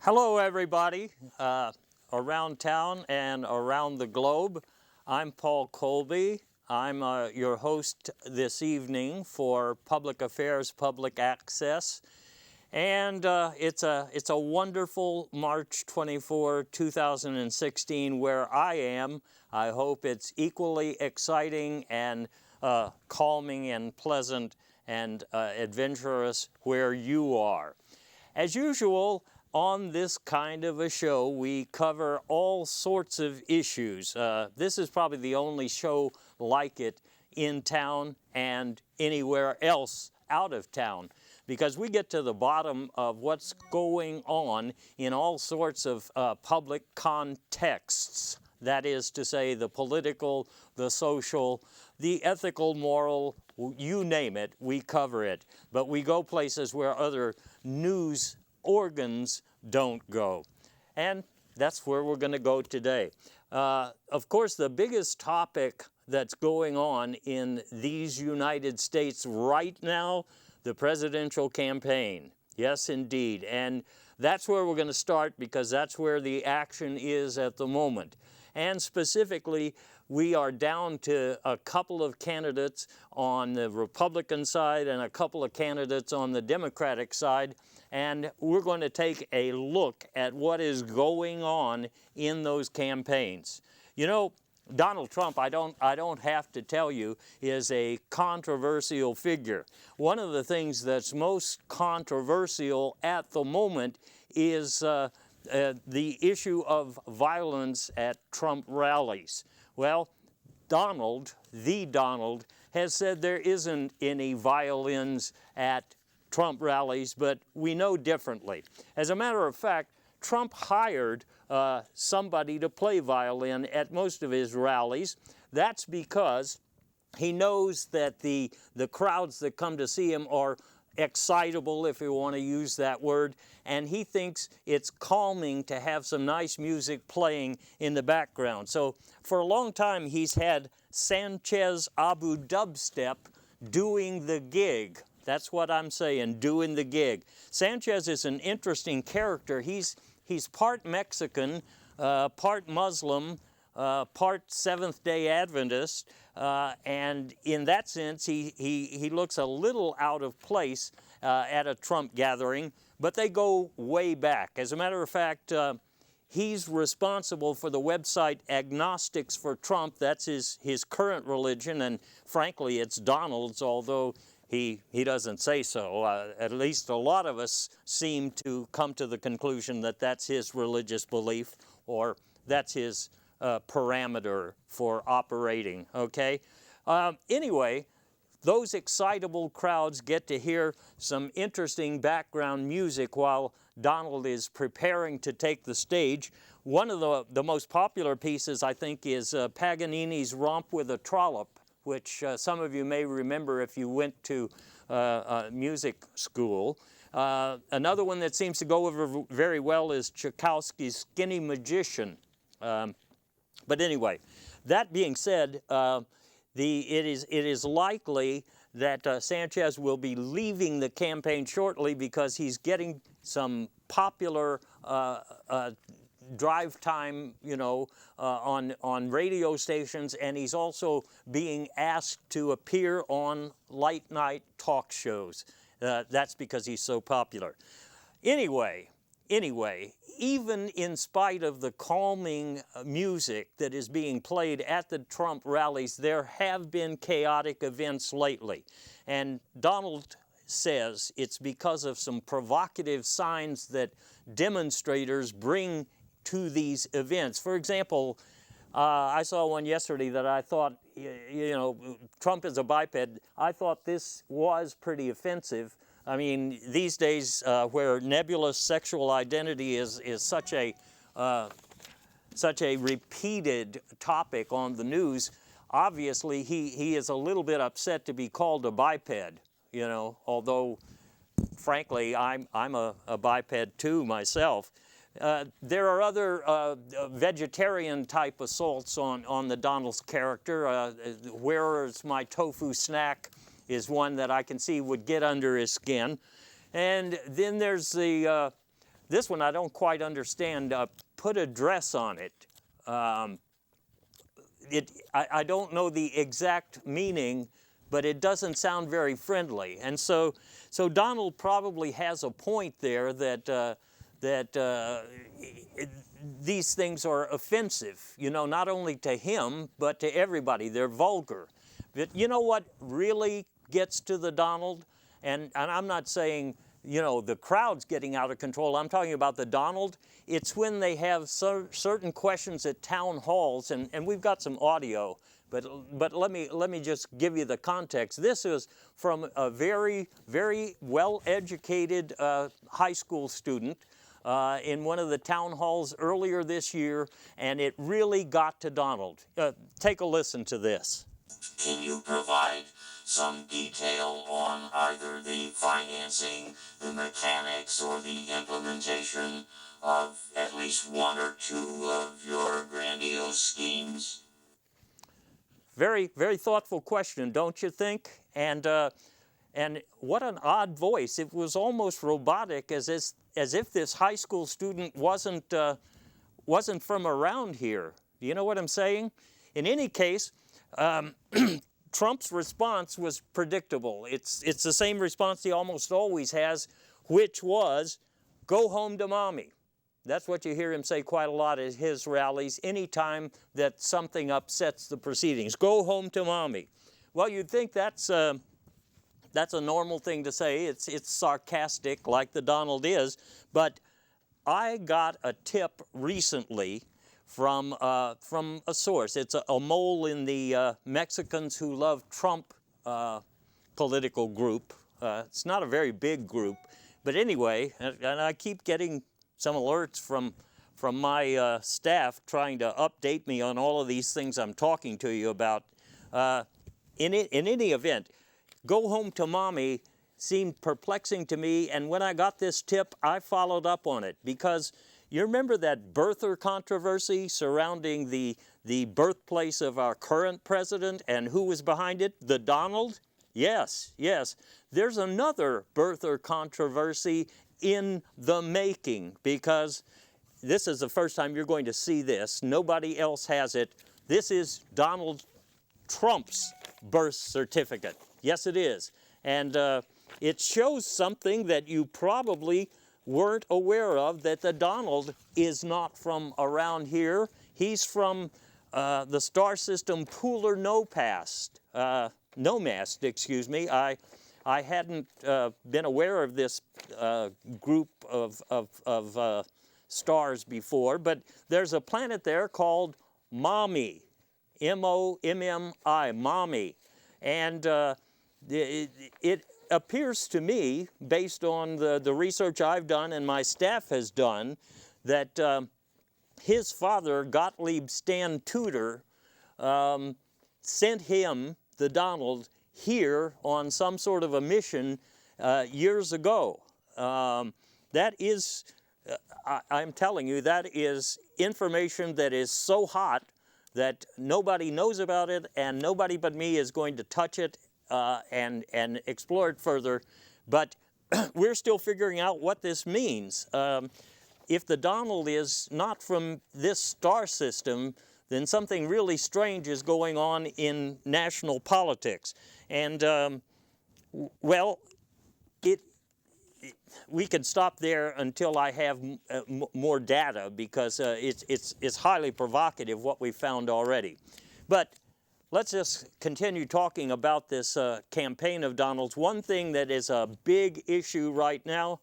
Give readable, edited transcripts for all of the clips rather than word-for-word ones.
Hello, everybody around town and around the globe. I'm Paul Colby. I'm your host this evening for Public Affairs, Public Access. And it's a wonderful March 24, 2016 where I am. I hope it's equally exciting and calming and pleasant and adventurous where you are. As usual, on this kind of a show, we cover all sorts of issues. This is probably the only show like it in town and anywhere else out of town, because we get to the bottom of what's going on in all sorts of public contexts. That is to say, the political, the social, the ethical, moral, you name it, we cover it. But we go places where other news organs don't go. And that's where we're going to go today. Of course, the biggest topic that's going on in these United States right now, the presidential campaign. Yes, indeed. And that's where we're going to start because that's where the action is at the moment. And specifically, we are down to a couple of candidates on the Republican side and a couple of candidates on the Democratic side. And we're going to take a look at what is going on in those campaigns. You know, Donald Trump, I don't have to tell you, is a controversial figure. One of the things that's most controversial at the moment is the issue of violence at Trump rallies. Well, Donald, has said there isn't any violins at Trump rallies, but we know differently. As a matter of fact, Trump hired somebody to play violin at most of his rallies. That's because he knows that the crowds that come to see him are excitable, if you want to use that word, and he thinks it's calming to have some nice music playing in the background. So for a long time, he's had Sanchez Abu Dubstep doing the gig. That's what I'm saying, doing the gig. Sanchez is an interesting character. He's part Mexican, part Muslim, part Seventh-day Adventist, and in that sense, he looks a little out of place at a Trump gathering, but they go way back. As a matter of fact, he's responsible for the website Agnostics for Trump. That's his current religion, and frankly, it's Donald's, although he doesn't say so. At least a lot of us seem to come to the conclusion that that's his religious belief, or that's his parameter for operating, okay? Anyway, those excitable crowds get to hear some interesting background music while Donald is preparing to take the stage. One of the most popular pieces, I think, is Paganini's Romp with a Trollop, which some of you may remember if you went to music school. Another one that seems to go over very well is Tchaikovsky's Skinny Magician. But anyway, that being said, it is likely that Sanchez will be leaving the campaign shortly because he's getting some popular drive time, on radio stations, and he's also being asked to appear on late night talk shows. That's because he's so popular. Anyway, even in spite of the calming music that is being played at the Trump rallies, there have been chaotic events lately. And Donald says it's because of some provocative signs that demonstrators bring to these events. For example, I saw one yesterday that I thought, Trump is a biped. I thought this was pretty offensive. I mean, these days where nebulous sexual identity is such a repeated topic on the news, obviously he is a little bit upset to be called a biped, although frankly I'm a biped too myself. There are other vegetarian type assaults on the Donald's character. Where's my tofu snack is one that I can see would get under his skin. And then there's the this one I don't quite understand. Put a dress on it. I don't know the exact meaning, but it doesn't sound very friendly. And so Donald probably has a point there that these things are offensive, you know, not only to him, but to everybody. They're vulgar. But you know what really gets to the Donald? And I'm not saying, you know, the crowd's getting out of control. I'm talking about the Donald. It's when they have certain questions at town halls, and we've got some audio, but let me just give you the context. This is from a very, very well-educated high school student in one of the town halls earlier this year, and it really got to Donald. Take a listen to this. Can you provide some detail on either the financing, the mechanics, or the implementation of at least one or two of your grandiose schemes? Very, very thoughtful question, don't you think? And what an odd voice. It was almost robotic, as if this high school student wasn't from around here. Do you know what I'm saying? In any case, Trump's response was predictable. It's the same response he almost always has, which was, go home to mommy. That's what you hear him say quite a lot at his rallies, anytime that something upsets the proceedings. Go home to mommy. Well, you'd think that's a normal thing to say. It's sarcastic, like the Donald is. But I got a tip recently from a source. It's a mole in the Mexicans Who Love Trump political group. It's not a very big group. But anyway, and I keep getting some alerts from my staff trying to update me on all of these things I'm talking to you about. In any event, go home to mommy seemed perplexing to me, and when I got this tip, I followed up on it, because you remember that birther controversy surrounding the birthplace of our current president, and who was behind it? The Donald? Yes. There's another birther controversy in the making, because this is the first time you're going to see this. Nobody else has it. This is Donald Trump's birth certificate. Yes, it is. And it shows something that you probably weren't aware of, that the Donald is not from around here. He's from the star system Pooler Nomast, excuse me. I hadn't been aware of this group of stars before, but there's a planet there called Mommy, M-O-M-M-I, Mommy. And it appears to me, based on the research I've done and my staff has done, that his father, Gottlieb Stan Tudor, sent him, the Donald, here on some sort of a mission years ago. That is, I'm telling you, that is information that is so hot that nobody knows about it, and nobody but me is going to touch it and explore it further. But we're still figuring out what this means. If the Donald is not from this star system, then something really strange is going on in national politics. And, well, we can stop there until I have more data, because it's highly provocative what we've found already. But let's just continue talking about this campaign of Donald's. One thing that is a big issue right now,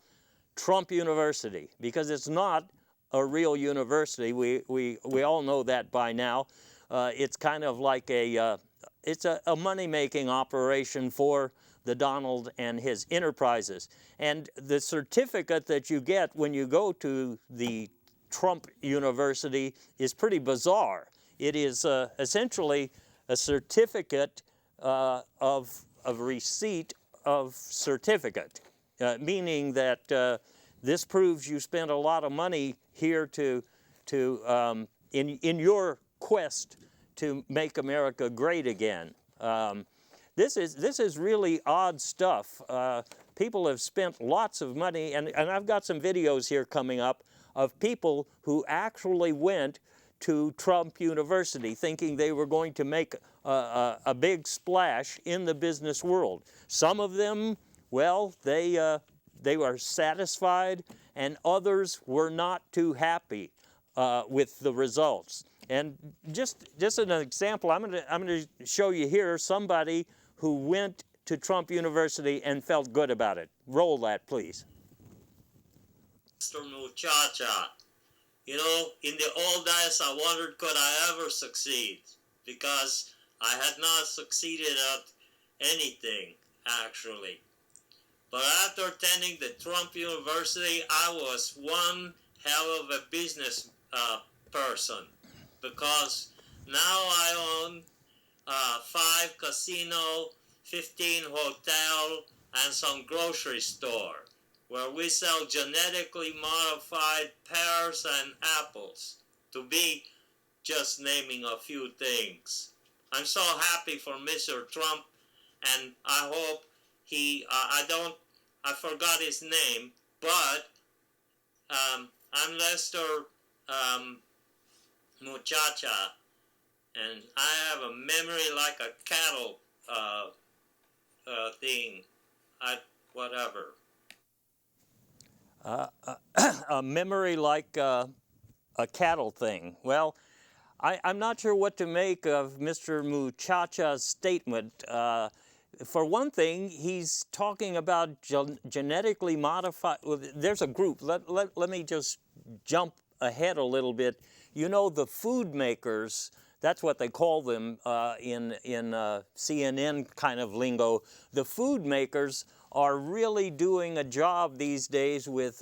Trump University, because it's not a real university. We all know that by now. It's kind of like it's a money-making operation for the Donald and his enterprises. And the certificate that you get when you go to the Trump University is pretty bizarre. It is essentially a certificate of receipt of certificate, meaning that this proves you spent a lot of money here in your quest to make America great again. This is really odd stuff. people have spent lots of money, and I've got some videos here coming up of people who actually went to Trump University thinking they were going to make a big splash in the business world. Some of them, well, they were satisfied, and others were not too happy with the results. And just as an example, I'm going to show you here somebody who went to Trump University and felt good about it. Roll that, please. Mr. Muchacha, you know, in the old days I wondered could I ever succeed, because I had not succeeded at anything, actually. But after attending the Trump University, I was one hell of a business person, because now I own 5 casino, 15 hotel, and some grocery store, where we sell genetically modified pears and apples, to be just naming a few things. I'm so happy for Mr. Trump, and I hope he, I forgot his name, but I'm Lester Muchacha, and I have a memory like a cattle thing, whatever. A memory like a cattle thing. Well, I'm not sure what to make of Mr. Muchacha's statement. For one thing, he's talking about genetically modified. Well, there's a group. Let me just jump ahead a little bit. You know, the food makers, that's what they call them in CNN kind of lingo. The food makers are really doing a job these days with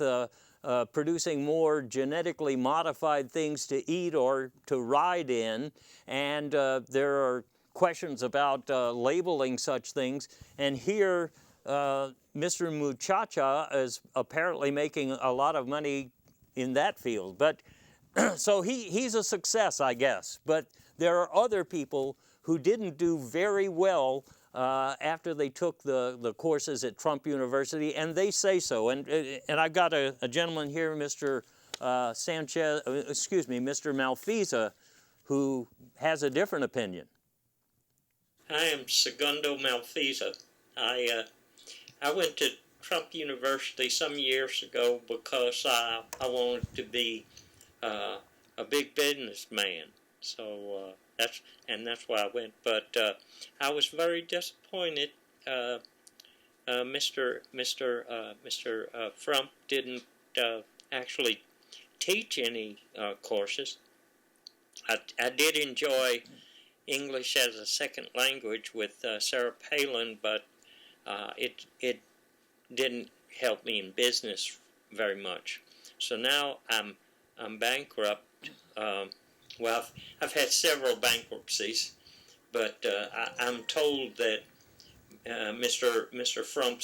producing more genetically modified things to eat or to ride in, and there are questions about labeling such things. And here, Mr. Muchacha is apparently making a lot of money in that field. But so he's a success, I guess. But there are other people who didn't do very well after they took the courses at Trump University, and they say so. And I've got a gentleman here, Mr. Mr. Malfisa, who has a different opinion. I am Segundo Malfisa. I went to Trump University some years ago because I wanted to be a big businessman. So that's why I went. But I was very disappointed. Mr. Trump didn't actually teach any courses. I did enjoy English as a second language with Sarah Palin, but it didn't help me in business very much. So now I'm bankrupt. Well, I've had several bankruptcies, but I'm told that Mr. Trump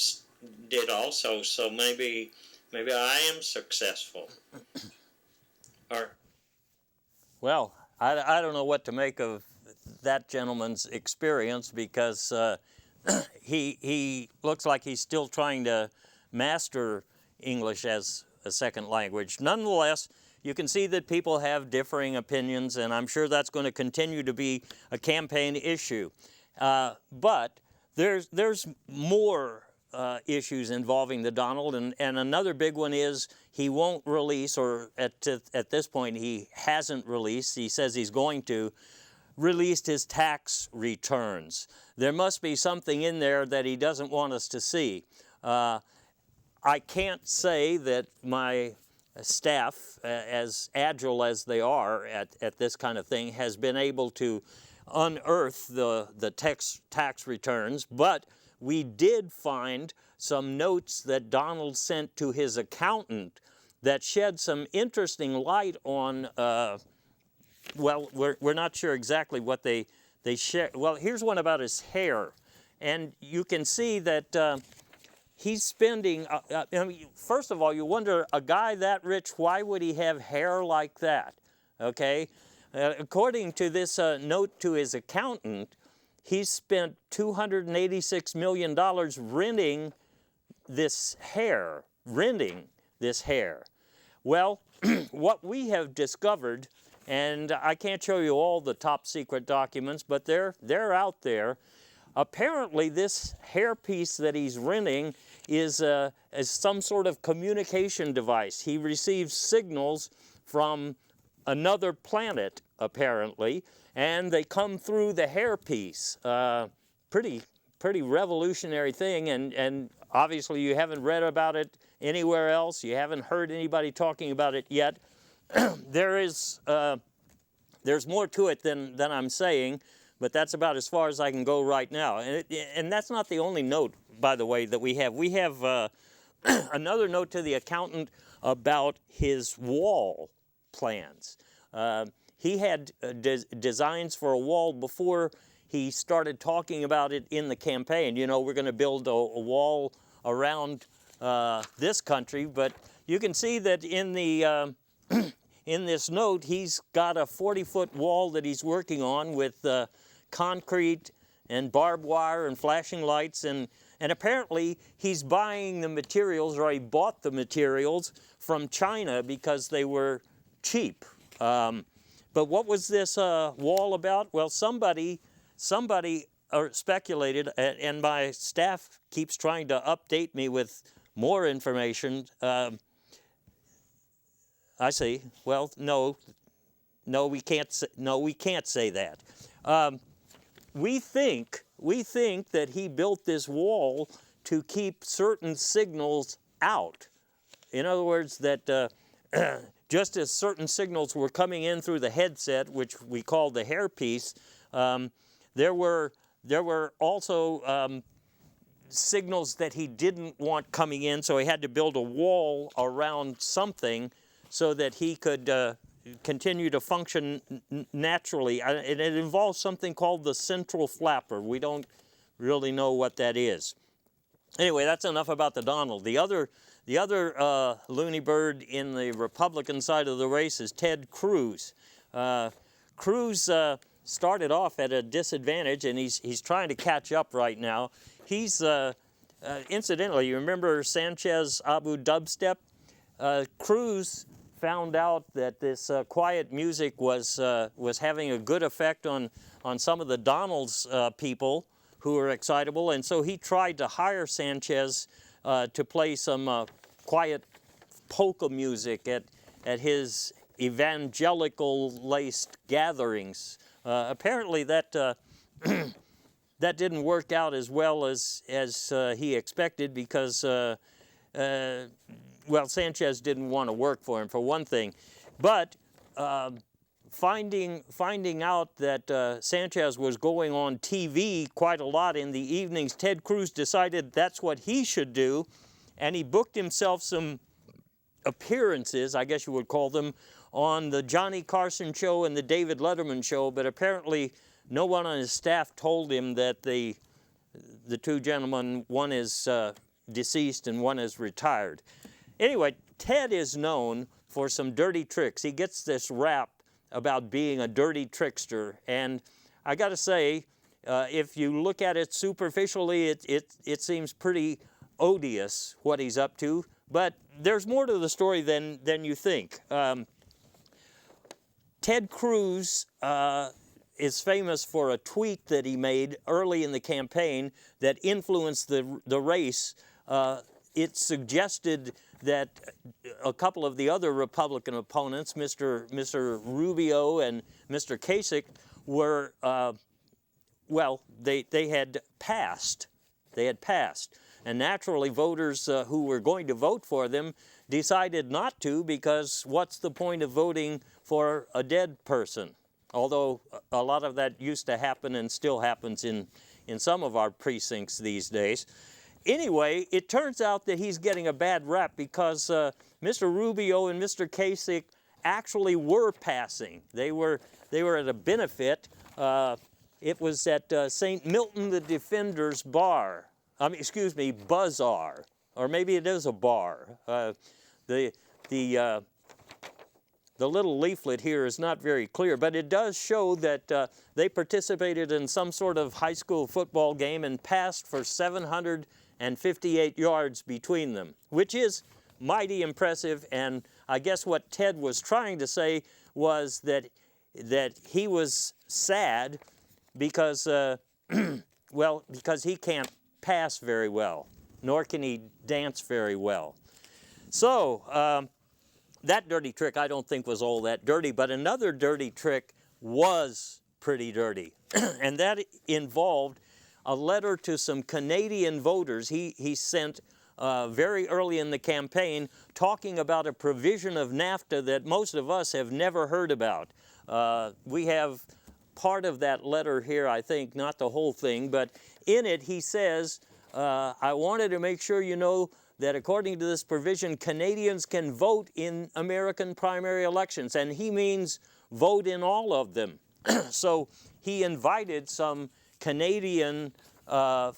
did also. So maybe I am successful. Or well, I don't know what to make of that gentleman's experience, because he looks like he's still trying to master English as a second language. Nonetheless, you can see that people have differing opinions, and I'm sure that's going to continue to be a campaign issue. But there's more issues involving the Donald, and another big one is he won't release, or at this point he hasn't released, he says he's going to, released his tax returns. There must be something in there that he doesn't want us to see. I can't say that my staff, as agile as they are at this kind of thing, has been able to unearth the tax returns, but we did find some notes that Donald sent to his accountant that shed some interesting light on, well, we're not sure exactly what they share. Well, here's one about his hair, and you can see that he's spending, I mean, first of all, you wonder, a guy that rich, why would he have hair like that? Okay? According to this note to his accountant, he spent $286 million renting this hair, renting this hair? Well, what we have discovered, and I can't show you all the top secret documents, but they're out there. Apparently, this hairpiece that he's renting is some sort of communication device. He receives signals from another planet, apparently, and they come through the hairpiece. Pretty revolutionary thing, and obviously you haven't read about it anywhere else. You haven't heard anybody talking about it yet. There's more to it than I'm saying, but that's about as far as I can go right now. And that's not the only note, by the way, that we have. We have another note to the accountant about his wall plans. He had designs for a wall before he started talking about it in the campaign. You know, we're going to build a wall around this country, but you can see that in the in this note, he's got a 40-foot wall that he's working on with concrete and barbed wire and flashing lights, and apparently he's buying the materials, or he bought the materials from China because they were cheap. But what was this wall about? Well, somebody speculated, and my staff keeps trying to update me with more information. I see. Well, no, we can't say that. We think that he built this wall to keep certain signals out. In other words, that just as certain signals were coming in through the headset, which we call the hairpiece, there were also signals that he didn't want coming in, so he had to build a wall around something so that he could continue to function naturally. And it involves something called the central flapper. We don't really know what that is. Anyway, that's enough about the Donald. The other loony bird in the Republican side of the race is Ted Cruz. Cruz started off at a disadvantage, and he's trying to catch up right now. He's incidentally, you remember Sanchez Abu Dubstep? Cruz found out that this quiet music was having a good effect on some of the Donald's people who were excitable, and so he tried to hire Sanchez to play some quiet polka music at his evangelical-laced gatherings. Apparently that that didn't work out as well as he expected, because well, Sanchez didn't want to work for him, for one thing. But finding out that Sanchez was going on TV quite a lot in the evenings, Ted Cruz decided that's what he should do, and he booked himself some appearances, I guess you would call them, on the Johnny Carson show and the David Letterman show, but apparently no one on his staff told him that the two gentlemen, one is deceased and one is retired. Anyway, Ted is known for some dirty tricks. He gets this rap about being a dirty trickster, and I got to say, if you look at it superficially, it seems pretty odious what he's up to, but there's more to the story than you think. Ted Cruz is famous for a tweet that he made early in the campaign that influenced the race. It suggested that a couple of the other Republican opponents, Mr. Rubio and Mr. Kasich, were, well, they had passed. They had passed. And naturally, voters who were going to vote for them decided not to, because what's the point of voting for a dead person? Although a lot of that used to happen and still happens in some of our precincts these days. Anyway, it turns out that he's getting a bad rap because Mr. Rubio and Mr. Kasich actually were passing. They were at a benefit. It was at St. Milton the Defender's bar. Bazaar, or maybe it is a bar. The little leaflet here is not very clear, but it does show that they participated in some sort of high school football game and passed for 750 and 58 yards between them, which is mighty impressive. And I guess what Ted was trying to say was that he was sad because, well, because he can't pass very well, nor can he dance very well. So that dirty trick I don't think was all that dirty, but another dirty trick was pretty dirty, and that involved a letter to some Canadian voters he sent very early in the campaign, talking about a provision of NAFTA that most of us have never heard about. We have part of that letter here, I think, not the whole thing, but in it he says, I wanted to make sure you know that according to this provision, Canadians can vote in American primary elections, and he means vote in all of them. So he invited some Canadian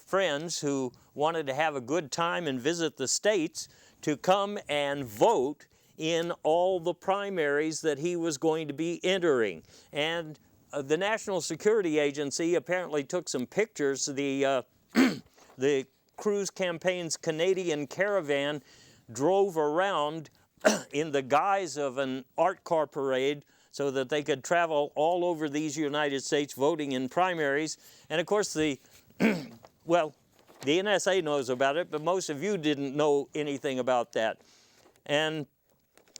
friends who wanted to have a good time and visit the States to come and vote in all the primaries that he was going to be entering. And the National Security Agency apparently took some pictures. The Cruz campaign's Canadian caravan drove around in the guise of an art car parade so that they could travel all over these United States voting in primaries. And of course well, the NSA knows about it, but most of you didn't know anything about that. And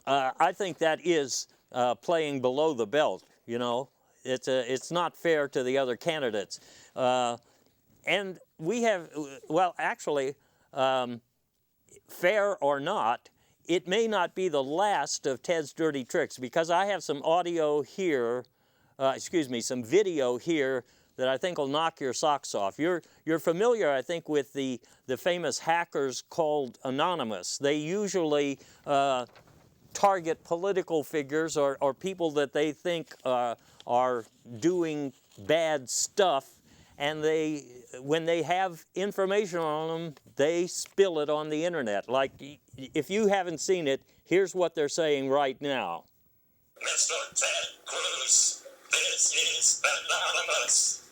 I think that is playing below the belt, you know. It's not fair to the other candidates. And we have, well, actually, fair or not, it may not be the last of Ted's dirty tricks, because I have some audio here, some video here that I think will knock your socks off. You're familiar, I think, with the famous hackers called Anonymous. They usually target political figures or people that they think are doing bad stuff, and when they have information on them, they spill it on the internet. Like, if you haven't seen it, here's what they're saying right now. Mr. Ted Cruz, this is Anonymous.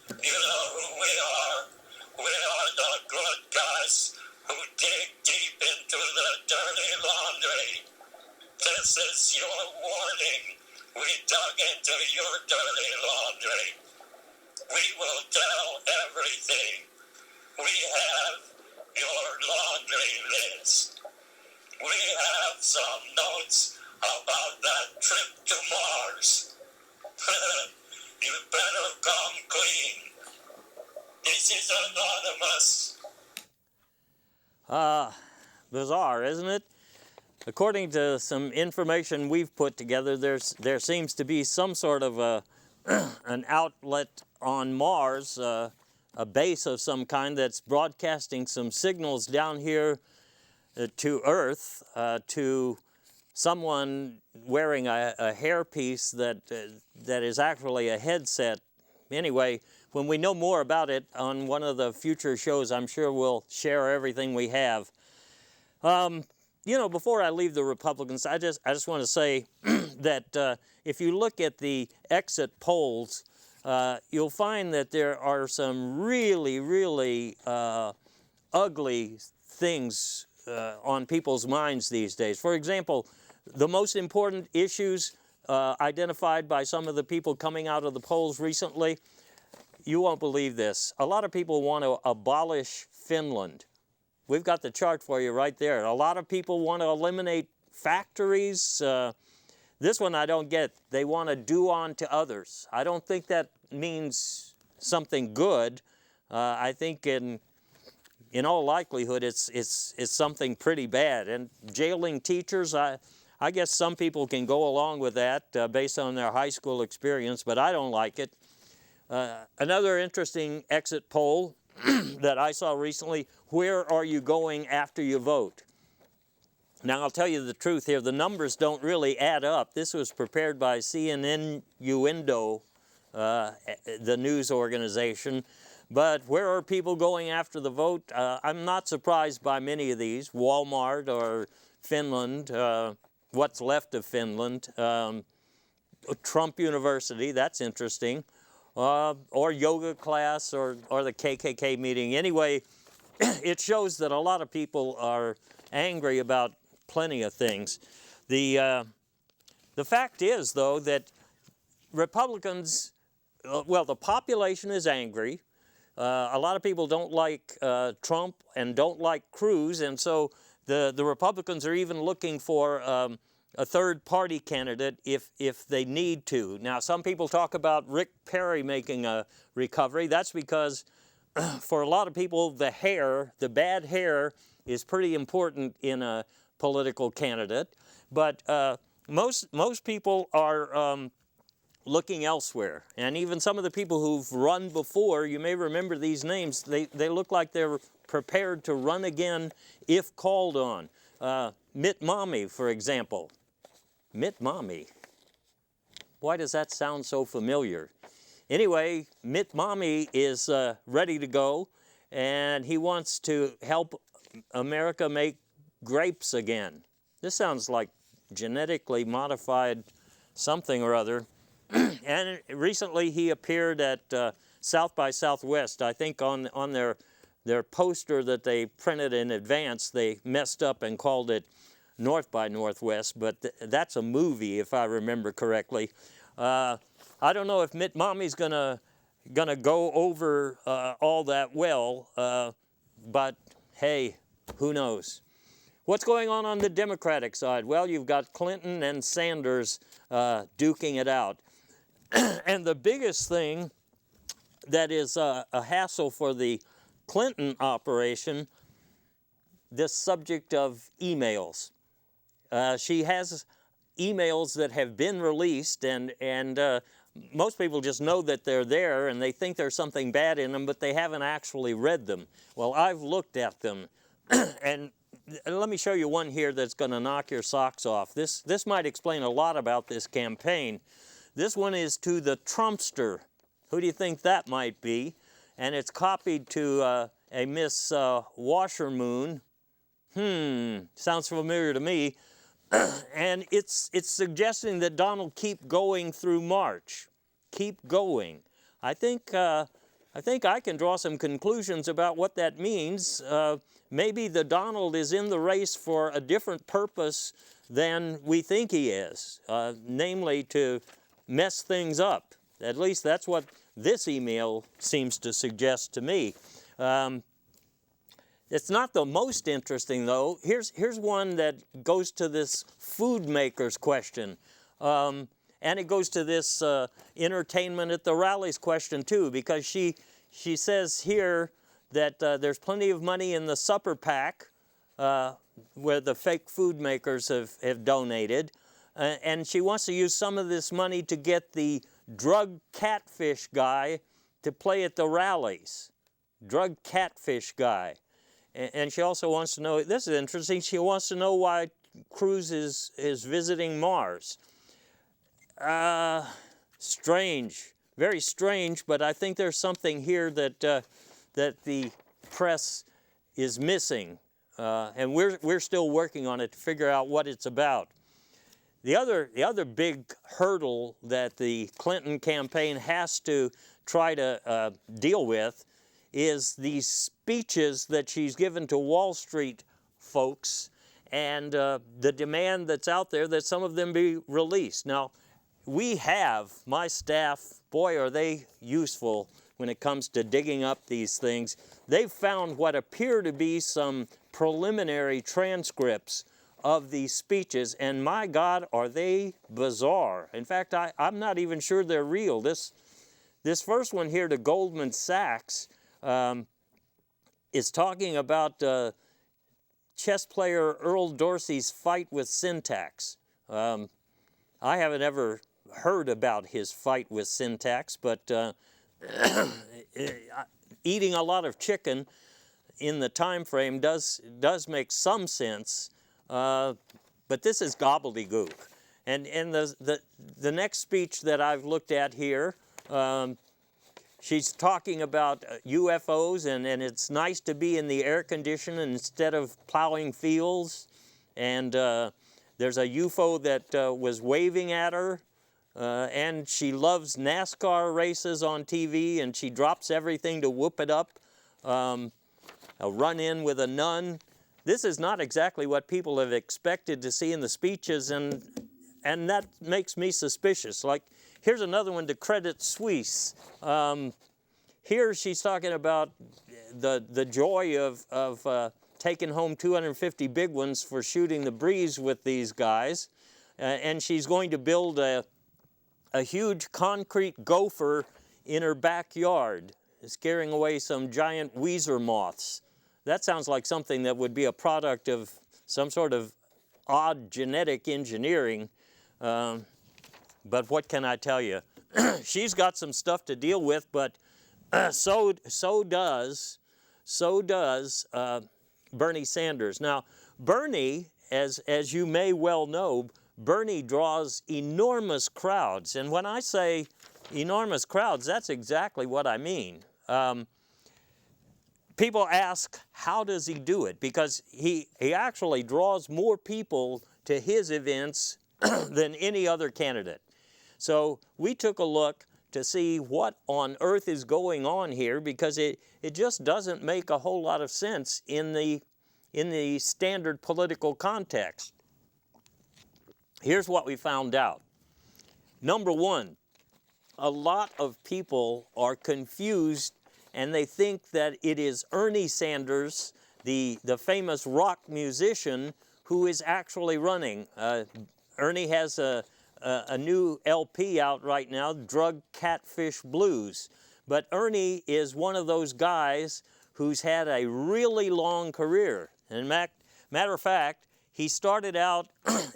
You know who we are. We are the good guys who dig deep into the dirty laundry. This is your warning. We dug into your dirty laundry. We will tell everything. We have your laundry list. We have some notes about that trip to Mars. You better come clean. This is Anonymous. Bizarre, isn't it? According to some information we've put together, there seems to be some sort of an outlet on Mars, a base of some kind that's broadcasting some signals down here to Earth, to someone wearing a hairpiece that is actually a headset. Anyway, when we know more about it on one of the future shows, I'm sure we'll share everything we have. You know, before I leave the Republicans, I just want to say that if you look at the exit polls, you'll find that there are some really, really ugly things on people's minds these days. For example, the most important issues identified by some of the people coming out of the polls recently, you won't believe this. A lot of people want to abolish Finland. We've got the chart for you right there. A lot of people want to eliminate factories. This one I don't get. They want to do unto others. I don't think that means something good. I think in all likelihood it's something pretty bad. And jailing teachers, I guess some people can go along with that based on their high school experience, but I don't like it. Another interesting exit poll that I saw recently, where are you going after you vote? Now, I'll tell you the truth here, the numbers don't really add up. This was prepared by CNN Uendo, the news organization. But where are people going after the vote? I'm not surprised by many of these. Walmart or Finland, what's left of Finland. Trump University, that's interesting. Or yoga class or the KKK meeting. Anyway, it shows that a lot of people are angry about plenty of things. The fact is, though, that Republicans, well, the population is angry. A lot of people don't like Trump and don't like Cruz, and so the Republicans are even looking for a third-party candidate if they need to. Now, some people talk about Rick Perry making a recovery. That's because for a lot of people, the bad hair, is pretty important in a political candidate. But most people are looking elsewhere. And even some of the people who've run before, you may remember these names, they look like they're prepared to run again if called on. Mitt Romney, for example. Mitt Romney. Why does that sound so familiar? Anyway, Mitt Romney is ready to go, and he wants to help America make grapes again. This sounds like genetically modified something or other. And recently he appeared at South by Southwest. I think on their poster that they printed in advance, they messed up and called it North by Northwest, but that's a movie if I remember correctly. I don't know if Mitt Romney's gonna go over all that well, but hey, who knows? What's going on the Democratic side? Well, you've got Clinton and Sanders duking it out. And the biggest thing that is a hassle for the Clinton operation, this subject of emails. She has emails that have been released, and most people just know that they're there and they think there's something bad in them, but they haven't actually read them. Well, I've looked at them, and let me show you one here that's going to knock your socks off. This might explain a lot about this campaign. This one is to the Trumpster. Who do you think that might be? And it's copied to a Miss Washermoon. Sounds familiar to me. And it's suggesting that Donald keep going through March. Keep going. I think I can draw some conclusions about what that means. Maybe the Donald is in the race for a different purpose than we think he is, namely to mess things up. At least that's what this email seems to suggest to me. It's not the most interesting, though. Here's one that goes to this food makers question. And it goes to this entertainment at the rallies question, too, because she says here that there's plenty of money in the supper PAC where the fake food makers have donated. And she wants to use some of this money to get the drug catfish guy to play at the rallies. Drug catfish guy. And she also wants to know, this is interesting, she wants to know why Cruz is visiting Mars. Strange, very strange, but I think there's something here that the press is missing. And we're still working on it to figure out what it's about. The other big hurdle that the Clinton campaign has to try to deal with is these speeches that she's given to Wall Street folks and the demand that's out there that some of them be released. Now, my staff, boy, are they useful when it comes to digging up these things. They've found what appear to be some preliminary transcripts of these speeches, and my God, are they bizarre. In fact, I'm not even sure they're real. This first one here to Goldman Sachs is talking about chess player Earl Dorsey's fight with Syntax. I haven't ever heard about his fight with Syntax, but eating a lot of chicken in the time frame does make some sense. But this is gobbledygook. And the next speech that I've looked at here, she's talking about UFOs, and it's nice to be in the air condition instead of plowing fields. And there's a UFO that was waving at her, and she loves NASCAR races on TV, and she drops everything to whoop it up. a run-in with a nun. This is not exactly what people have expected to see in the speeches, and that makes me suspicious. Like, here's another one to Credit Suisse. Here she's talking about the joy of taking home 250 big ones for shooting the breeze with these guys. And she's going to build a huge concrete gopher in her backyard, scaring away some giant Weezer moths. That sounds like something that would be a product of some sort of odd genetic engineering. But what can I tell you? She's got some stuff to deal with, but so does Bernie Sanders. Now, Bernie, as you may well know, Bernie draws enormous crowds. And when I say enormous crowds, that's exactly what I mean. People ask, how does he do it? Because he actually draws more people to his events than any other candidate. So we took a look to see what on earth is going on here, because it just doesn't make a whole lot of sense in the standard political context. Here's what we found out. Number one, a lot of people are confused, and they think that it is Ernie Sanders, the famous rock musician, who is actually running. Ernie has a new LP out right now, Drug Catfish Blues. But Ernie is one of those guys who's had a really long career. And matter of fact, he started out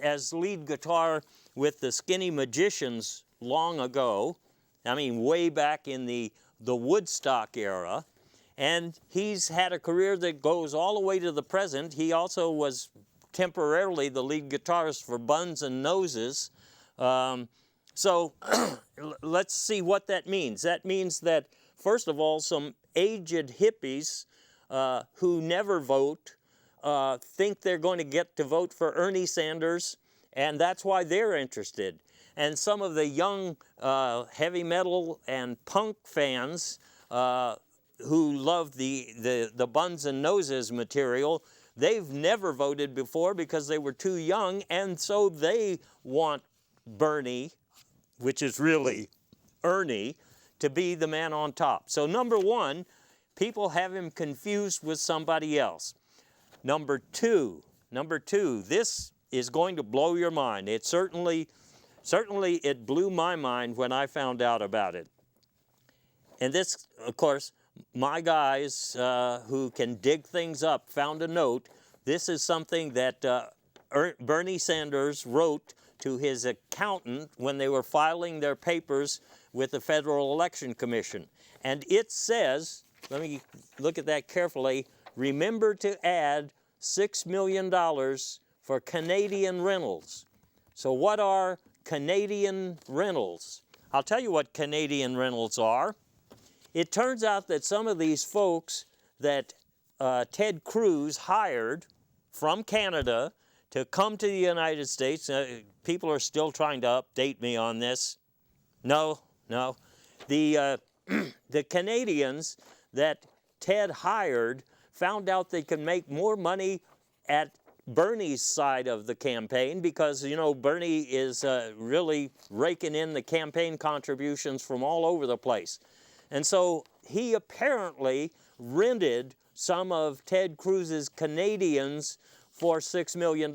as lead guitar with the Skinny Magicians long ago. I mean, way back in the Woodstock era. And he's had a career that goes all the way to the present. He also was temporarily the lead guitarist for Buns and Noses. So let's see what that means. That means that, first of all, some aged hippies who never vote think they're going to get to vote for Ernie Sanders, and that's why they're interested. And some of the young heavy metal and punk fans who love the Buns and Noses material, they've never voted before because they were too young, and so they want Bernie, which is really Ernie, to be the man on top. So number one, people have him confused with somebody else. Number two, this is going to blow your mind. It certainly it blew my mind when I found out about it. And this, of course, my guys who can dig things up found a note. This is something that Bernie Sanders wrote to his accountant when they were filing their papers with the Federal Election Commission. And it says, let me look at that carefully, remember to add $6 million for Canadian rentals. So what are Canadian rentals? I'll tell you what Canadian rentals are. It turns out that some of these folks that Ted Cruz hired from Canada to come to the United States, people are still trying to update me on this. No. The Canadians that Ted hired found out they could make more money at Bernie's side of the campaign because, you know, Bernie is really raking in the campaign contributions from all over the place. And so he apparently rented some of Ted Cruz's Canadians for $6 million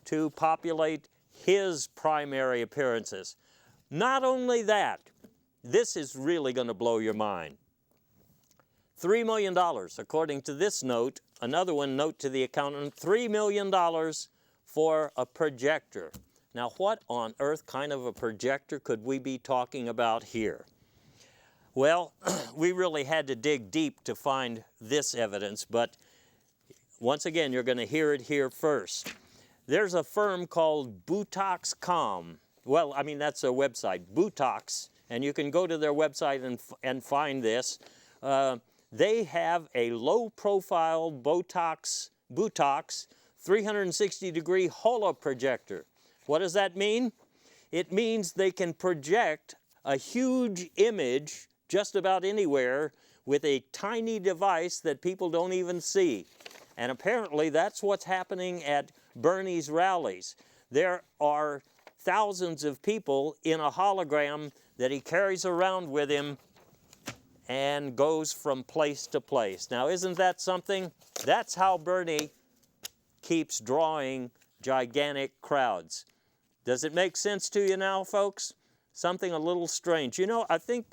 to populate his primary appearances. Not only that, this is really going to blow your mind. $3 million, according to this note, another one, note to the accountant, $3 million for a projector. Now, what on earth kind of a projector could we be talking about here? Well, we really had to dig deep to find this evidence, but once again, you're going to hear it here first. There's a firm called Butox.com. Well, I mean, that's their website, Butox, and you can go to their website and find this. They have a low-profile Butox 360-degree holo projector. What does that mean? It means they can project a huge image just about anywhere with a tiny device that people don't even see. And apparently that's what's happening at Bernie's rallies. There are thousands of people in a hologram that he carries around with him and goes from place to place. Now, isn't that something? That's how Bernie keeps drawing gigantic crowds. Does it make sense to you now, folks? Something a little strange. You know, I think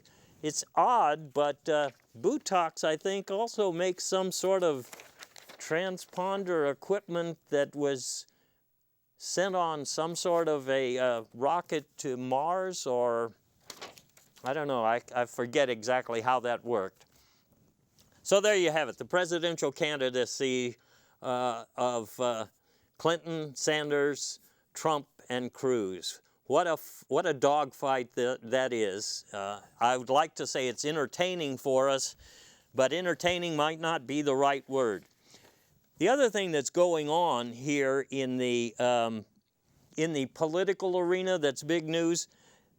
it's odd, but Botox, I think, also makes some sort of transponder equipment that was sent on some sort of a rocket to Mars, or I don't know, I forget exactly how that worked. So there you have it, the presidential candidacy of Clinton, Sanders, Trump, and Cruz. What a dogfight that is. I would like to say it's entertaining for us, but entertaining might not be the right word. The other thing that's going on here in the political arena that's big news,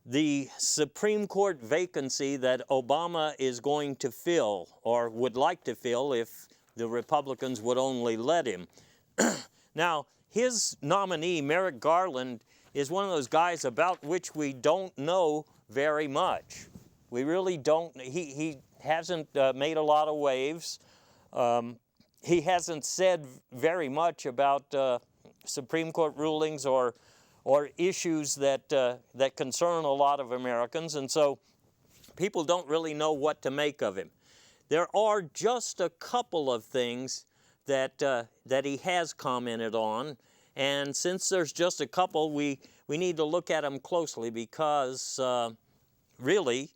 the Supreme Court vacancy that Obama is going to fill, or would like to fill if the Republicans would only let him. Now, his nominee, Merrick Garland, is one of those guys about which we don't know very much. We really don't. He hasn't made a lot of waves. He hasn't said very much about Supreme Court rulings or issues that concern a lot of Americans, and so people don't really know what to make of him. There are just a couple of things that he has commented on, and since there's just a couple, we need to look at them closely because really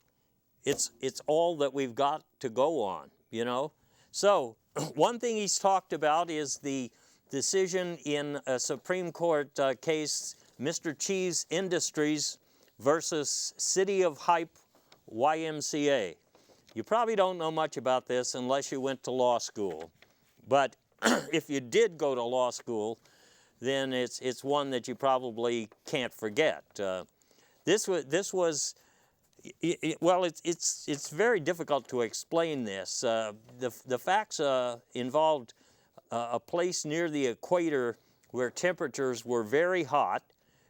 it's all that we've got to go on, you know. So one thing he's talked about is the decision in a Supreme Court case, Mr. Cheese Industries versus City of Hype YMCA. You probably don't know much about this unless you went to law school. But if you did go to law school, then it's one that you probably can't forget. It's very difficult to explain this. The facts involved a place near the equator where temperatures were very hot,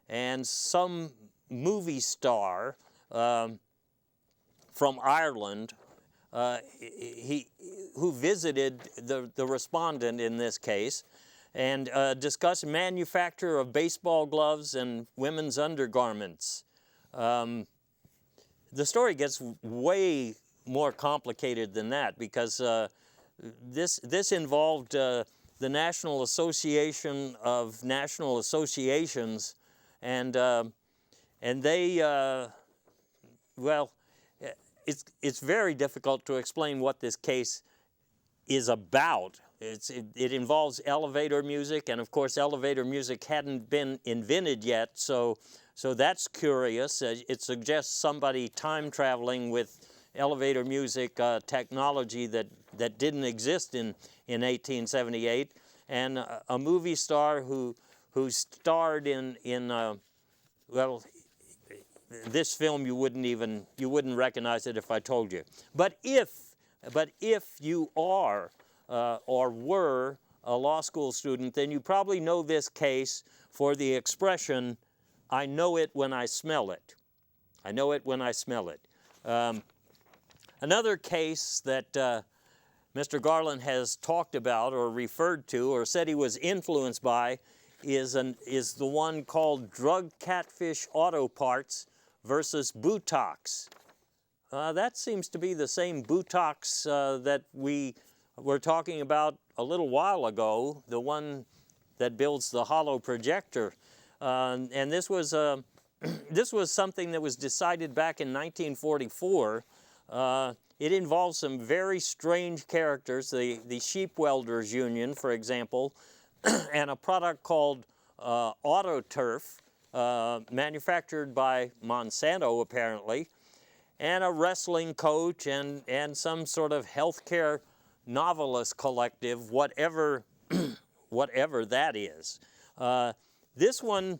and some movie star from Ireland who visited the respondent in this case and discussed manufacture of baseball gloves and women's undergarments. The story gets way more complicated than that because this involved the National Association of National Associations, and they well, it's very difficult to explain what this case is about. It involves elevator music, and of course elevator music hadn't been invented yet, so that's curious. It suggests somebody time traveling with elevator music technology that didn't exist in 1878, and a movie star who starred in well, this film you wouldn't recognize it if I told you. But if you are or were a law school student, then you probably know this case for the expression, "I know it when I smell it." I know it when I smell it. Another case that Mr. Garland has talked about or referred to or said he was influenced by is the one called Drug Catfish Auto Parts versus Botox. That seems to be the same Botox that we were talking about a little while ago, the one that builds the hollow projector. And this was something that was decided back in 1944. It involves some very strange characters, the Sheep Welders Union, for example, and a product called AutoTurf, manufactured by Monsanto, apparently, and a wrestling coach and some sort of healthcare novelist collective, whatever that is. This one,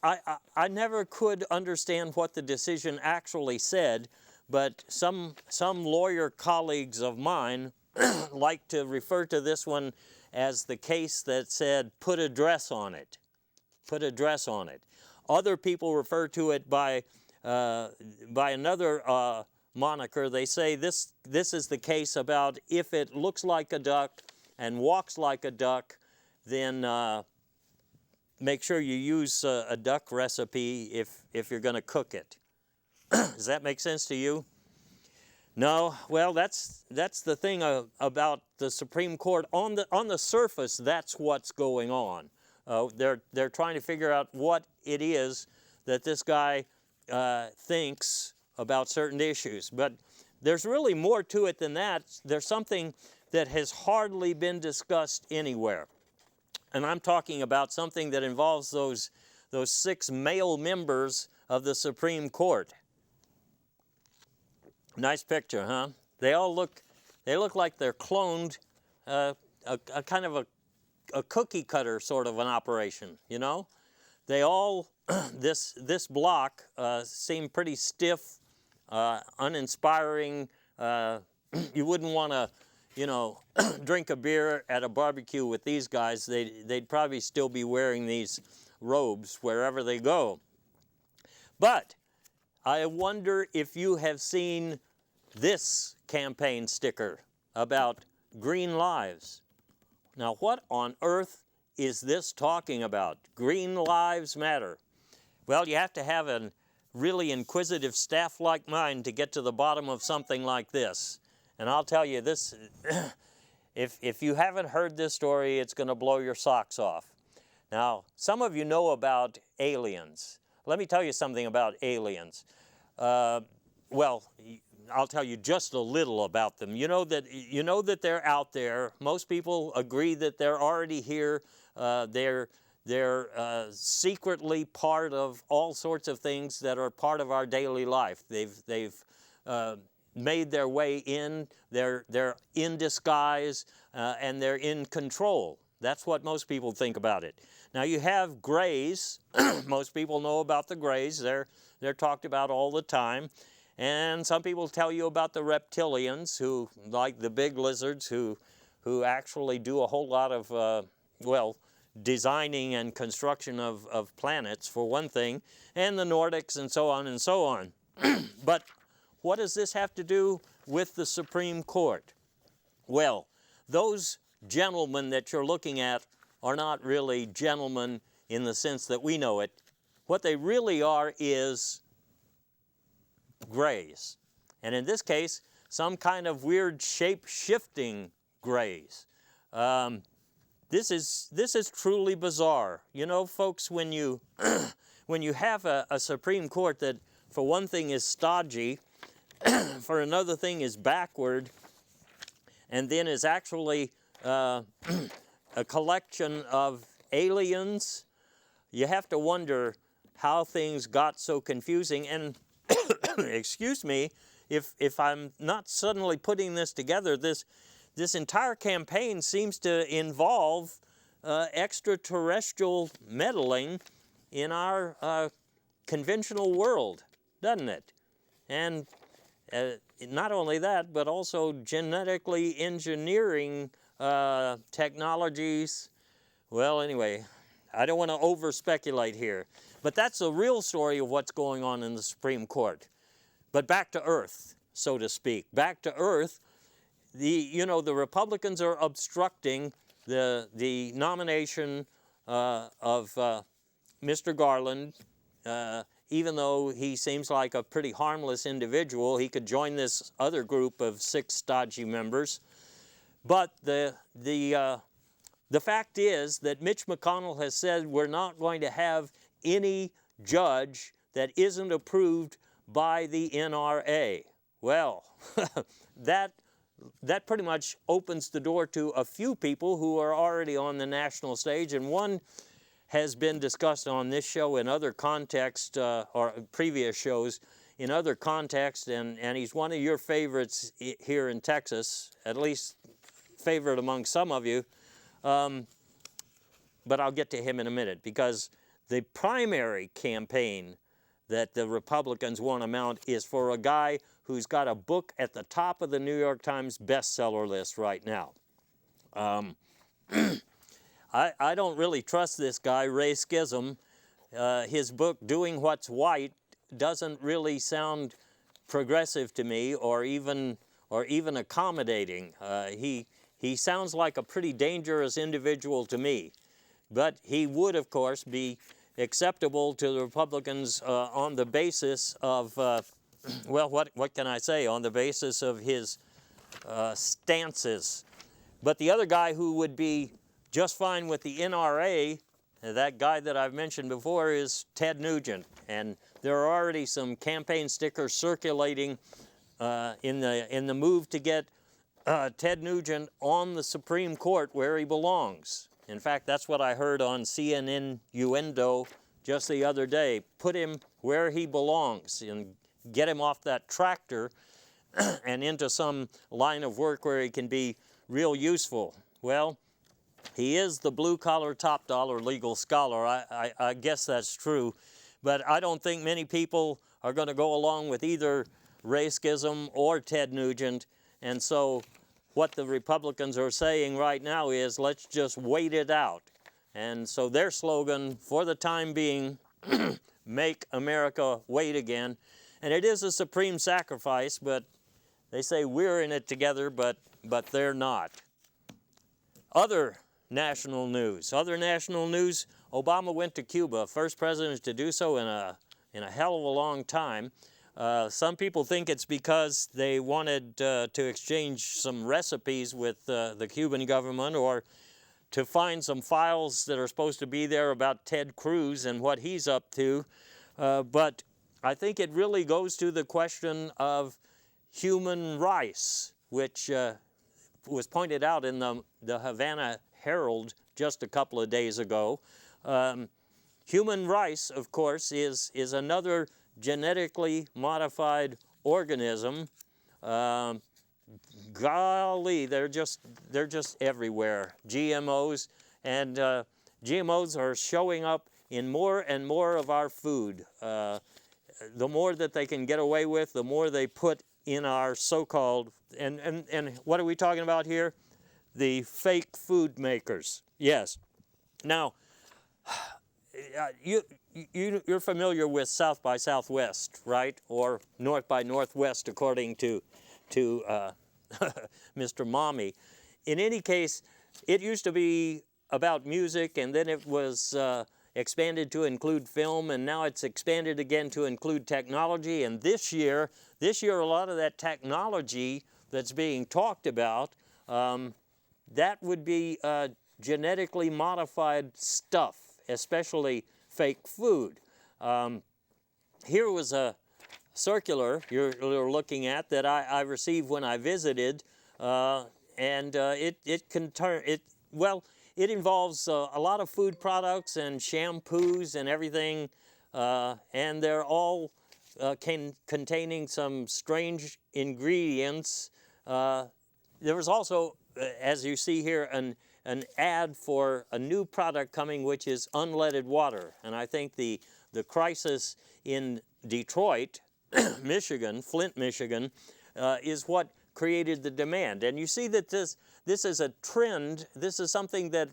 I never could understand what the decision actually said, but some lawyer colleagues of mine like to refer to this one as the case that said, put a dress on it. Put a dress on it. Other people refer to it by another moniker. They say this is the case about if it looks like a duck and walks like a duck, then make sure you use a duck recipe if you're going to cook it. Does that make sense to you? No. Well, that's the thing about the Supreme Court. On the surface, that's what's going on. They're trying to figure out what it is that this guy thinks about certain issues. But there's really more to it than that. There's something that has hardly been discussed anywhere. And I'm talking about something that involves those 6 male members of the Supreme Court. Nice picture, huh? They look like they're cloned, a kind of a cookie cutter sort of an operation, you know? They all, this block seemed pretty stiff, uninspiring. You wouldn't want to, drink a beer at a barbecue with these guys. They'd probably still be wearing these robes wherever they go. But I wonder if you have seen this campaign sticker about green lives. Now, what on earth is this talking about? Green lives matter. Well, you have to have a really inquisitive staff like mine to get to the bottom of something like this. And I'll tell you this, if you haven't heard this story, it's going to blow your socks off. Now, some of you know about aliens. Let me tell you something about aliens. Well, I'll tell you just a little about them. You know that they're out there. Most people agree that they're already here. They're secretly part of all sorts of things that are part of our daily life. They've made their way in. They're in disguise, and they're in control. That's what most people think about it. Now you have grays. Most people know about the grays. They're talked about all the time. And some people tell you about the reptilians, who, like the big lizards, who actually do a whole lot of, designing and construction of planets, for one thing, and the Nordics and so on and so on. But what does this have to do with the Supreme Court? Well, those gentlemen that you're looking at are not really gentlemen in the sense that we know it. What they really are is grays. And in this case, some kind of weird shape-shifting grays. This is truly bizarre. You know, folks, when you when you have a Supreme Court that, for one thing, is stodgy, for another thing is backward, and then is actually a collection of aliens, you have to wonder how things got so confusing. And excuse me, if I'm not suddenly putting this together, this entire campaign seems to involve extraterrestrial meddling in our conventional world, doesn't it? And not only that, but also genetically engineering technologies. Well, anyway, I don't want to over-speculate here. But that's the real story of what's going on in the Supreme Court. But back to earth, so to speak. Back to earth, the Republicans are obstructing the nomination of Mr. Garland. Even though he seems like a pretty harmless individual, he could join this other group of 6 stodgy members. But the fact is that Mitch McConnell has said we're not going to have any judge that isn't approved by the NRA. Well, that pretty much opens the door to a few people who are already on the national stage, and one has been discussed on this show in other contexts, or previous shows in other contexts, and he's one of your favorites here in Texas, at least favorite among some of you. But I'll get to him in a minute, because the primary campaign that the Republicans want to mount is for a guy who's got a book at the top of the New York Times bestseller list right now. I don't really trust this guy, Ray Schism. His book, Doing What's White, doesn't really sound progressive to me or even accommodating. He sounds like a pretty dangerous individual to me. But he would, of course, be acceptable to the Republicans on the basis of, well, what can I say, on the basis of his stances. But the other guy who would be just fine with the NRA, that guy that I've mentioned before, is Ted Nugent. And there are already some campaign stickers circulating in the move to get Ted Nugent on the Supreme Court where he belongs. In fact, that's what I heard on CNN Uendo just the other day. Put him where he belongs and get him off that tractor and into some line of work where he can be real useful. Well, he is the blue-collar, top-dollar legal scholar. I guess that's true. But I don't think many people are going to go along with either Ray Schism or Ted Nugent. And so what the Republicans are saying right now is, let's just wait it out. And so their slogan, for the time being, make America wait again. And it is a supreme sacrifice, but they say we're in it together, but they're not. Other national news, Obama went to Cuba, first president to do so in a hell of a long time. Some people think it's because they wanted to exchange some recipes with the Cuban government, or to find some files that are supposed to be there about Ted Cruz and what he's up to. But I think it really goes to the question of human rice, which was pointed out in the Havana Herald just a couple of days ago. Human rice, of course, is another genetically modified organism. Golly, they're just everywhere. GMOs, and GMOs are showing up in more and more of our food. The more that they can get away with, the more they put in our so-called, and what are we talking about here? The fake food makers. Yes. Now, you're familiar with South by Southwest, right? Or North by Northwest, according to Mr. Mommy. In any case, it used to be about music, and then it was expanded to include film, and now it's expanded again to include technology. And this year, a lot of that technology that's being talked about, that would be genetically modified stuff, especially fake food. Here was a circular you're looking at that I received when I visited, and it involves a lot of food products and shampoos and everything, and they're all containing some strange ingredients. There was also, as you see here, an ad for a new product coming, which is unleaded water. And I think the crisis in Detroit, Michigan, Flint, Michigan, is what created the demand. And you see that this is a trend. This is something that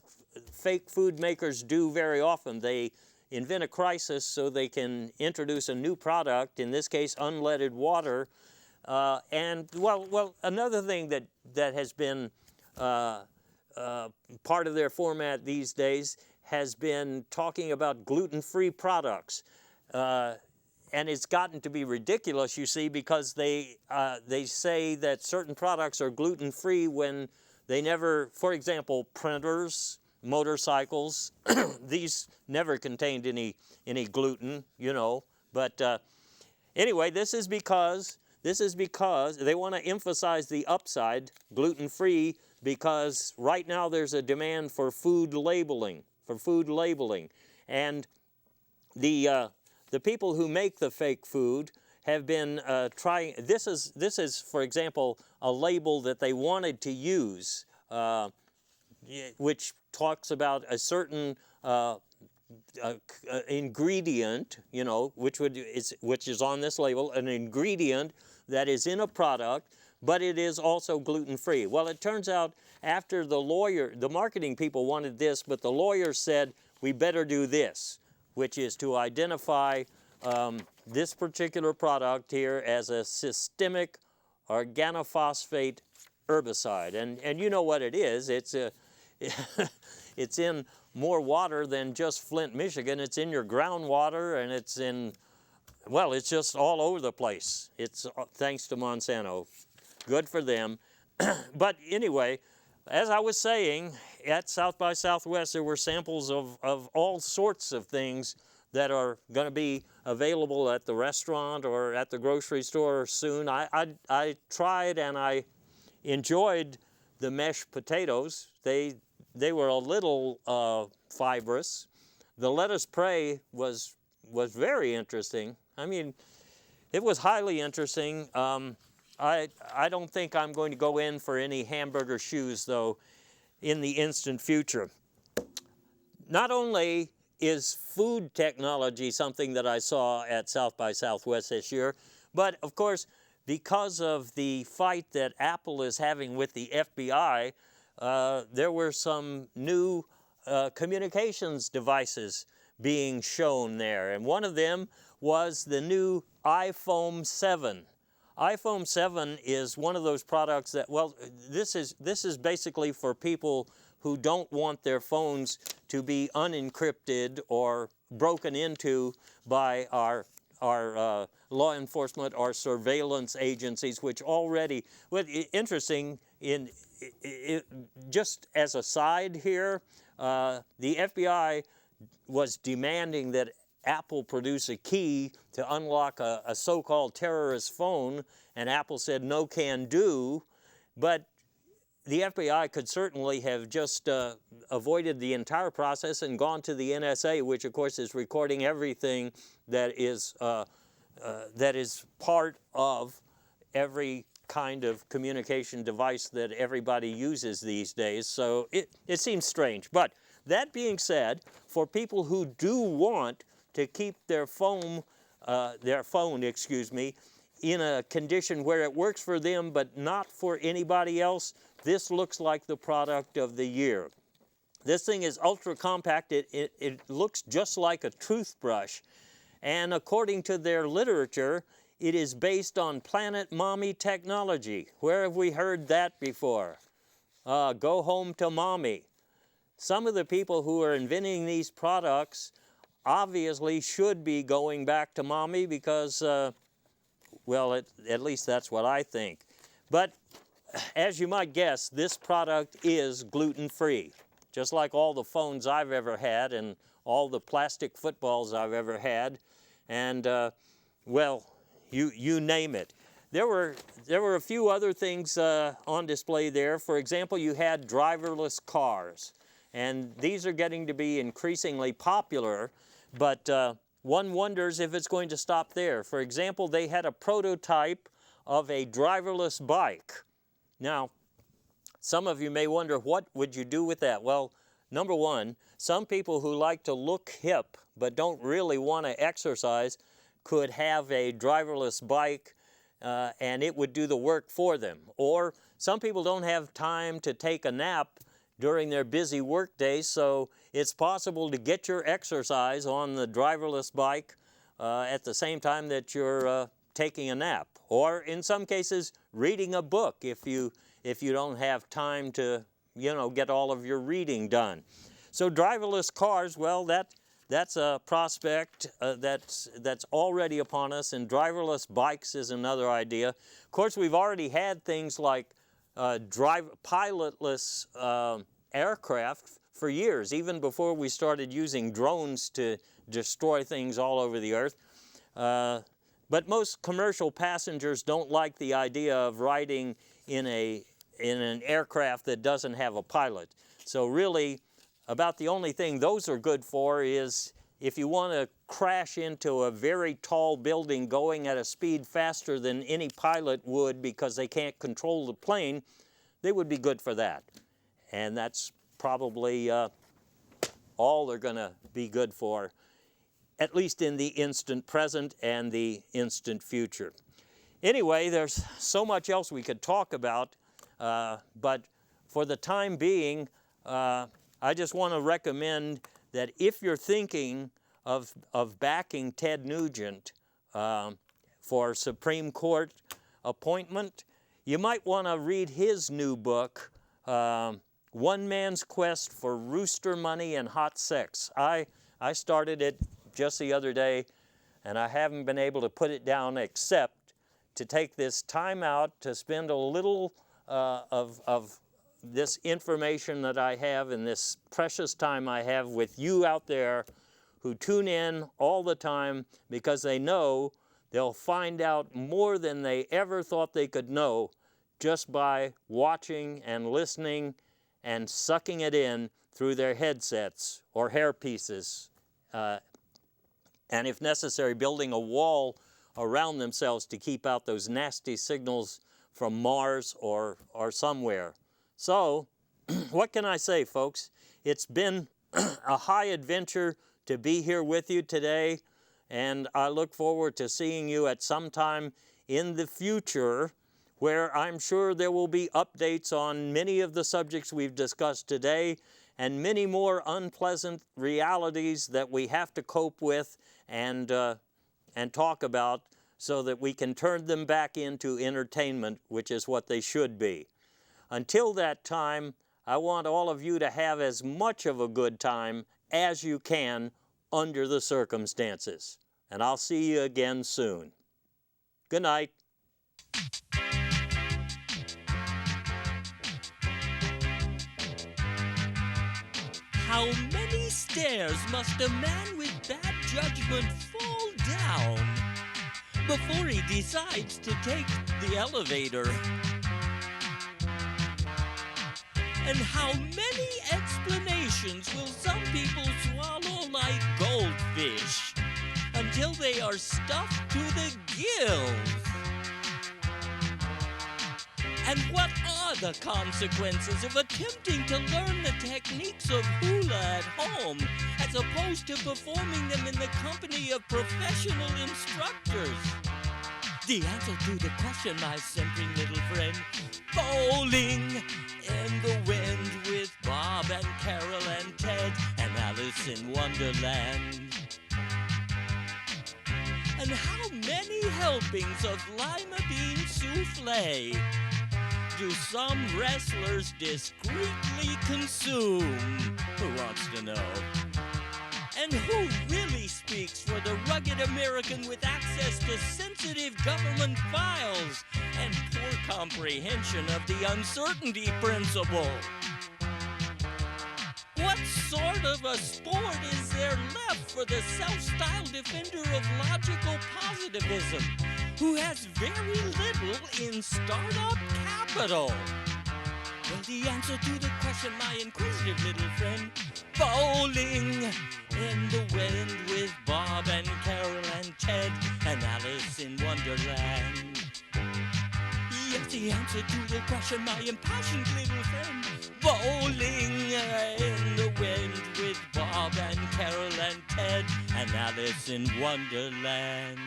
fake food makers do very often. They invent a crisis so they can introduce a new product, in this case unleaded water. And another thing that has been part of their format these days has been talking about gluten-free products. And it's gotten to be ridiculous, you see, because they say that certain products are gluten-free when they never, for example, printers, motorcycles, these never contained any gluten, you know. But anyway, this is because they want to emphasize the upside, gluten-free, because right now there's a demand for food labeling, and the people who make the fake food have been trying. This is, for example, a label that they wanted to use, which talks about a certain ingredient, you know, which is on this label, an ingredient that is in a product, but it is also gluten-free. Well, it turns out after the marketing people wanted this, but the lawyer said, we better do this, which is to identify this particular product here as a systemic organophosphate herbicide. And you know what it is. It's it's in more water than just Flint, Michigan. It's in your groundwater, and it's in, well, it's just all over the place. It's thanks to Monsanto. Good for them. But anyway, as I was saying, at South by Southwest, there were samples of all sorts of things that are going to be available at the restaurant or at the grocery store soon. I tried and I enjoyed the mashed potatoes. They were a little fibrous. The lettuce prey was very interesting. I mean, it was highly interesting. I don't think I'm going to go in for any hamburger shoes, though, in the instant future. Not only is food technology something that I saw at South by Southwest this year, but of course, because of the fight that Apple is having with the FBI, there were some new communications devices being shown there. And one of them was the new iPhone 7. iPhone 7 is one of those products that, well, this is basically for people who don't want their phones to be unencrypted or broken into by our law enforcement or surveillance agencies, which already, well, interesting, just as a side here, the FBI was demanding that Apple produce a key to unlock a so-called terrorist phone, and Apple said no can do, but the FBI could certainly have just avoided the entire process and gone to the NSA, which of course is recording everything that is part of every kind of communication device that everybody uses these days. So it seems strange. But that being said, for people who do want to keep their phone, in a condition where it works for them but not for anybody else, this looks like the product of the year. This thing is ultra compact. It looks just like a toothbrush. And according to their literature, it is based on Planet Mommy technology. Where have we heard that before? Go home to mommy. Some of the people who are inventing these products obviously should be going back to mommy because, well, at least that's what I think. But as you might guess, this product is gluten-free, just like all the phones I've ever had and all the plastic footballs I've ever had, and well, you name it. There were a few other things on display there. For example, you had driverless cars, and these are getting to be increasingly popular, but one wonders if it's going to stop there. For example, they had a prototype of a driverless bike. Now, some of you may wonder, what would you do with that? Well, number one, some people who like to look hip but don't really want to exercise could have a driverless bike and it would do the work for them. Or some people don't have time to take a nap during their busy work day, so it's possible to get your exercise on the driverless bike at the same time that you're taking a nap. Or in some cases, reading a book if you don't have time to, get all of your reading done. So driverless cars, well, that's a prospect that's already upon us, and driverless bikes is another idea. Of course, we've already had things like pilotless aircraft for years, even before we started using drones to destroy things all over the earth. But most commercial passengers don't like the idea of riding in an aircraft that doesn't have a pilot. So really, about the only thing those are good for is if you want to crash into a very tall building going at a speed faster than any pilot would because they can't control the plane, they would be good for that. And that's probably all are going to be good for, at least in the instant present and the instant future. Anyway, there's so much else we could talk about, but for the time being, I just want to recommend that if you're thinking of backing Ted Nugent for Supreme Court appointment, you might want to read his new book, One Man's Quest for Rooster Money and Hot Sex. I started it just the other day, and I haven't been able to put it down except to take this time out to spend a little of this information that I have and this precious time I have with you out there who tune in all the time because they know they'll find out more than they ever thought they could know just by watching and listening and sucking it in through their headsets or hairpieces, and if necessary, building a wall around themselves to keep out those nasty signals from Mars or somewhere. So, what can I say, folks? It's been a high adventure to be here with you today, and I look forward to seeing you at some time in the future where I'm sure there will be updates on many of the subjects we've discussed today and many more unpleasant realities that we have to cope with and talk about so that we can turn them back into entertainment, which is what they should be. Until that time, I want all of you to have as much of a good time as you can under the circumstances. And I'll see you again soon. Good night. How many stairs must a man with bad judgment fall down before he decides to take the elevator? And how many explanations will some people swallow like goldfish until they are stuffed to the gills? And what are the consequences of attempting to learn the techniques of hula at home as opposed to performing them in the company of professional instructors? The answer to the question, my simpering little friend, bowling in the wind with Bob and Carol and Ted and Alice in Wonderland. And how many helpings of lima bean souffle do some wrestlers discreetly consume? Who wants to know? And who really speaks for the rugged American with access to sensitive government files and poor comprehension of the uncertainty principle? What sort of a sport is there left for the self-styled defender of logical positivism who has very little in startup capital? Well, the answer to the question, my inquisitive little friend, bowling in the wind with Bob and Carol and Ted and Alice in Wonderland. Yes, the answer to the question, my impassioned little friend, bowling in the wind with Bob and Carol and Ted and Alice in Wonderland.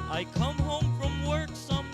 I come home from work some